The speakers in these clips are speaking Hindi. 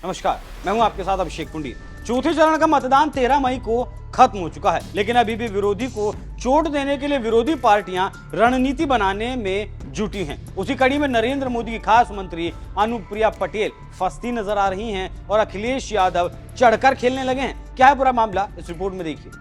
नमस्कार, मैं हूं आपके साथ अभिषेक कुंडी। चौथे चरण का मतदान 13 मई को खत्म हो चुका है, लेकिन अभी भी विरोधी को चोट देने के लिए विरोधी पार्टियां रणनीति बनाने में जुटी हैं। उसी कड़ी में नरेंद्र मोदी की खास मंत्री अनुप्रिया पटेल फंसती नजर आ रही हैं और अखिलेश यादव चढ़कर खेलने लगे हैं। क्या है पूरा मामला, इस रिपोर्ट में देखिए।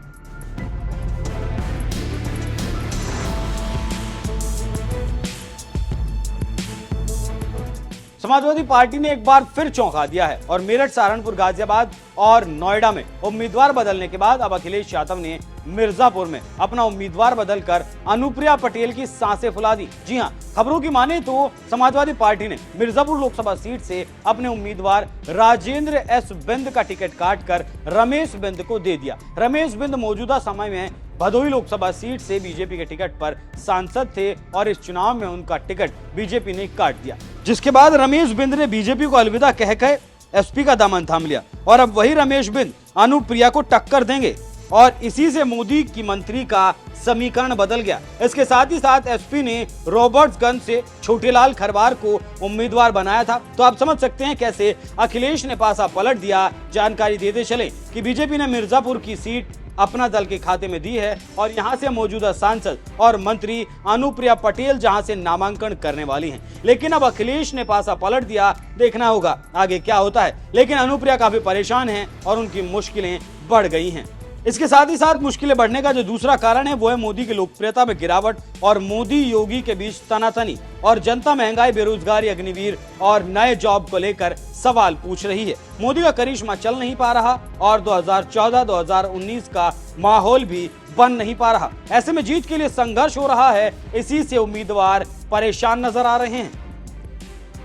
समाजवादी पार्टी ने एक बार फिर चौंका दिया है और मेरठ, सहारनपुर, गाजियाबाद और नोएडा में उम्मीदवार बदलने के बाद अब अखिलेश यादव ने मिर्जापुर में अपना उम्मीदवार बदलकर अनुप्रिया पटेल की सांसें फुला दी। जी हां, खबरों की माने तो समाजवादी पार्टी ने मिर्जापुर लोकसभा सीट से अपने उम्मीदवार राजेंद्र एस बिंद का टिकट काटकर रमेश बिंद को दे दिया। रमेश बिंद मौजूदा समय में भदोही लोकसभा सीट से बीजेपी के टिकट पर सांसद थे और इस चुनाव में उनका टिकट बीजेपी ने काट दिया, जिसके बाद रमेश बिंद ने बीजेपी को अलविदा कहकर एसपी का दामन थाम लिया और अब वही रमेश बिंद अनुप्रिया को टक्कर देंगे और इसी से मोदी की मंत्री का समीकरण बदल गया। इसके साथ ही साथ एसपी ने रॉबर्ट्सगंज से छोटेलाल खरवार को उम्मीदवार बनाया था। तो आप समझ सकते हैं कैसे अखिलेश ने पासा पलट दिया। जानकारी देते चले कि बीजेपी ने मिर्जापुर की सीट अपना दल के खाते में दी है और यहां से मौजूदा सांसद और मंत्री अनुप्रिया पटेल जहां से नामांकन करने वाली हैं। लेकिन अब अखिलेश ने पासा पलट दिया, देखना होगा आगे क्या होता है। लेकिन अनुप्रिया काफी परेशान हैं और उनकी मुश्किलें बढ़ गई हैं। इसके साथ ही साथ मुश्किलें बढ़ने का जो दूसरा कारण है वो है मोदी की लोकप्रियता में गिरावट और मोदी योगी के बीच तनातनी और जनता महंगाई, बेरोजगारी, अग्निवीर और नए जॉब को लेकर सवाल पूछ रही है। मोदी का करिश्मा चल नहीं पा रहा और 2014-2019 का माहौल भी बन नहीं पा रहा। ऐसे में जीत के लिए संघर्ष हो रहा है, इसी से उम्मीदवार परेशान नजर आ रहे हैं।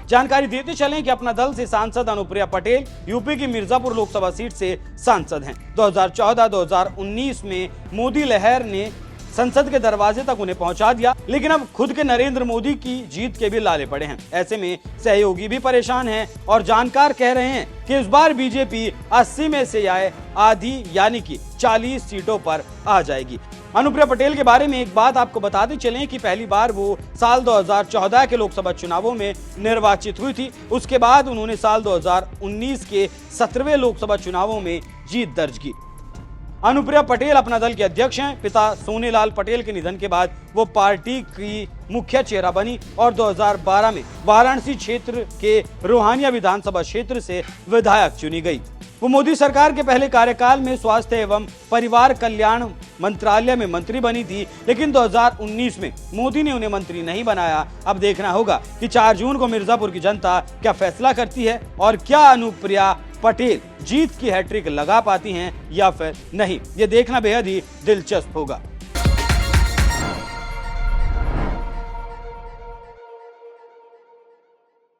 जानकारी देते चलें कि अपना दल से सांसद अनुप्रिया पटेल यूपी की मिर्जापुर लोकसभा सीट से सांसद हैं। 2014-2019 में मोदी लहर ने संसद के दरवाजे तक उन्हें पहुंचा दिया, लेकिन अब खुद के नरेंद्र मोदी की जीत के भी लाले पड़े हैं। ऐसे में सहयोगी भी परेशान हैं और जानकार कह रहे हैं कि इस बार बीजेपी 80 में से आधी यानी कि 40 सीटों पर आ जाएगी। अनुप्रिया पटेल के बारे में एक बात आपको बताते चलें कि पहली बार वो साल 2014 के लोकसभा चुनावों में निर्वाचित हुई थी। उसके बाद उन्होंने साल 2019 के 17वें लोकसभा चुनावों में जीत दर्ज की। अनुप्रिया पटेल अपना दल के अध्यक्ष हैं। पिता सोनेलाल पटेल के निधन के बाद वो पार्टी की मुख्य चेहरा बनी और 2012 में वाराणसी क्षेत्र के रोहानिया विधानसभा क्षेत्र से विधायक चुनी गई। वो मोदी सरकार के पहले कार्यकाल में स्वास्थ्य एवं परिवार कल्याण मंत्रालय में मंत्री बनी थी, लेकिन 2019 में मोदी ने उन्हें मंत्री नहीं बनाया। अब देखना होगा कि 4 जून को मिर्जापुर की जनता क्या फैसला करती है और क्या अनुप्रिया पटेल जीत की हैट्रिक लगा पाती हैं या फिर नहीं। ये देखना बेहद ही दिलचस्प होगा।